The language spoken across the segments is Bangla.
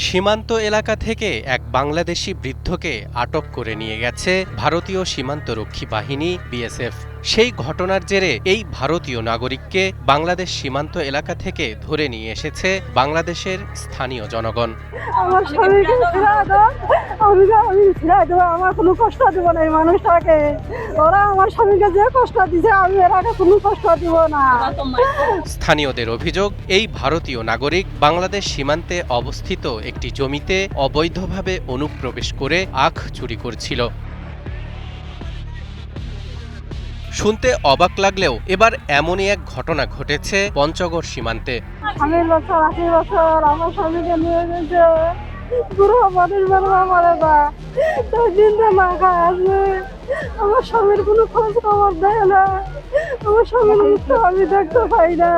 সীমান্ত এলাকা থেকে এক বাংলাদেশি বৃদ্ধকে আটক করে নিয়ে গেছে ভারতীয় সীমান্তরক্ষী বাহিনী বিএসএফ। সেই ঘটনার জেরে এই ভারতীয় নাগরিককে বাংলাদেশ সীমান্ত এলাকা থেকে ধরে নিয়ে এসেছে বাংলাদেশের স্থানীয় জনগণ। আমার স্বামীকে ফিরিয়ে দাও, আমি ফিরিয়ে দেবো, আমার কোনো কষ্ট দেব না এই মানুষটাকে। ওরা আমার স্বামীকে যে কষ্ট দিছে আমি এর আগে কোনো কষ্ট দিব না। স্থানীয়দের অভিযোগ, এই ভারতীয় নাগরিক বাংলাদেশ সীমান্তে অবস্থিত একটি জমিতে অবৈধভাবে অনুপ্রবেশ করে আখ চুরি করছিল। শুনতে অবাক লাগলেও এবার এমনই এক ঘটনা ঘটেছে পঞ্চগড় সীমান্তে। স্বামীর বছর 80 বছর আমার স্বামীকে নিয়ে গেছে, পুরো মানুষ বেরোবা মারে না, তাই দিনটা না খায় আছে। আমার স্বামীর কোনো খোঁজ খবর দেয় না, আমার স্বামীর মৃত্যু আমি দেখতে পাই না।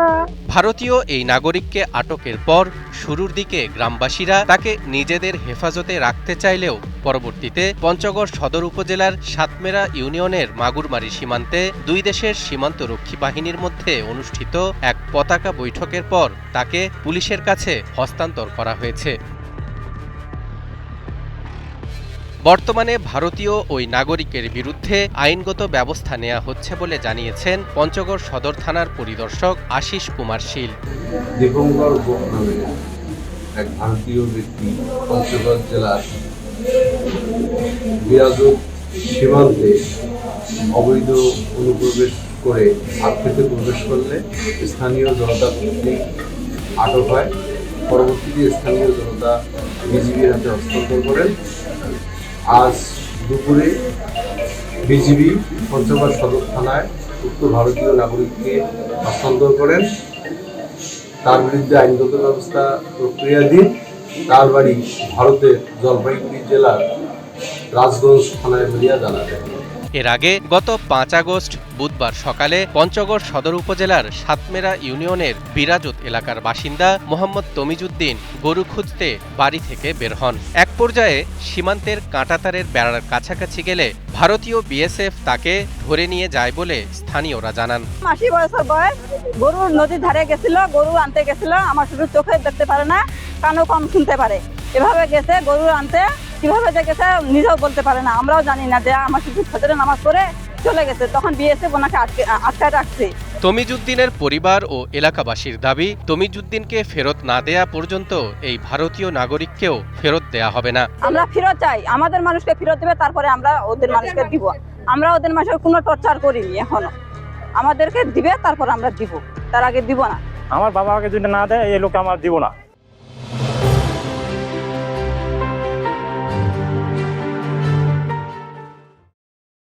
ভারতীয় এই নাগরিককে আটকের পর শুরুর দিকে গ্রামবাসীরা তাকে নিজেদের হেফাজতে রাখতে চাইলেও পরবর্তীতে পঞ্চগড় সদর উপজেলার সাতমেরা ইউনিয়নের মাগুরমারি সীমান্তে দুই দেশের সীমান্তরক্ষী বাহিনীর মধ্যে অনুষ্ঠিত এক পতাকা বৈঠকের পর তাকে পুলিশের কাছে হস্তান্তর করা হয়েছে। বর্তমানে ভারতীয় ওই নাগরিকের বিরুদ্ধে আইনগত ব্যবস্থা নেওয়া হচ্ছে বলে জানিয়েছেন পঞ্চগড় সদর থানার পরিদর্শক আশিস কুমার শীল। দীপঙ্কর গোপ নামে এক ভারতীয় ব্যক্তি পঞ্চগড় জেলার বিরাজত সীমান্তে অবৈধ অনুপ্রবেশ করে আত্মীয়তে প্রবেশ করলে স্থানীয় জনতা কর্তৃক আটক হয়। পরবর্তীতে স্থানীয় জনতা বিজিবির হাতে হস্তান্তর করেন। আজ দুপুরে বিজিবি পঞ্চগড় সদর থানায় উক্ত ভারতীয় নাগরিককে হস্তান্তর করেন। তার বিরুদ্ধে আইনগত ব্যবস্থা প্রক্রিয়াধীন। তার বাড়ি ভারতের জলপাইগুড়ি জেলার রাজগঞ্জ থানায় বলিয়া জানা যায়। এর আগে গত 5 আগস্ট বুধবার সকালে পঞ্চগড় সদর উপজেলার সাতমেরা ইউনিয়নের বিরাজত এলাকার বাসিন্দা মোহাম্মদ তমিজউদ্দিন গরু খুঁজতে বাড়ি থেকে বের হন। এক পর্যায়ে সীমান্তের কাঁটাতারের বেড়ার কাছাকাছি গেলে ভারতীয় বিএসএফ তাকে ধরে নিয়ে যায় বলে স্থানীয়রা জানান। 80 বছর বয়স, গরু নদীর ধারে গেছিল, গরু আনতে গেছিল। আমার শুধু চোখে দেখতে পারে না, কানও কম শুনতে পারে। এভাবে গেছে গরু আনতে, কিভাবে যে গেছে নিজেও বলতে পারে না, আমরাও জানি না। যে আমার শুধু ফজরের নামাজ পড়ে চলে গেছে, তখন বিএসএফ ওনাকে আটকায় রাখছে। তমিজউদ্দিনের পরিবার ও এলাকাবাসীর দাবি, তমিজউদ্দিনকে ফেরত না দেয়া পর্যন্ত এই ভারতীয় নাগরিককেও ফেরত দেয়া হবে না। আমরা ফেরত চাই, আমাদের মানুষকে ফেরত দেবে, তারপরে আমরা ওদের মানুষকে দিব। আমরা ওদের মানুষের কোনো টর্চার করিনি এখনো, আমাদেরকে দিবে তারপর আমরা দিব, তার আগে দিব না। আমার বাবাকে যদি না দেয় এই লোক আমার দিব না।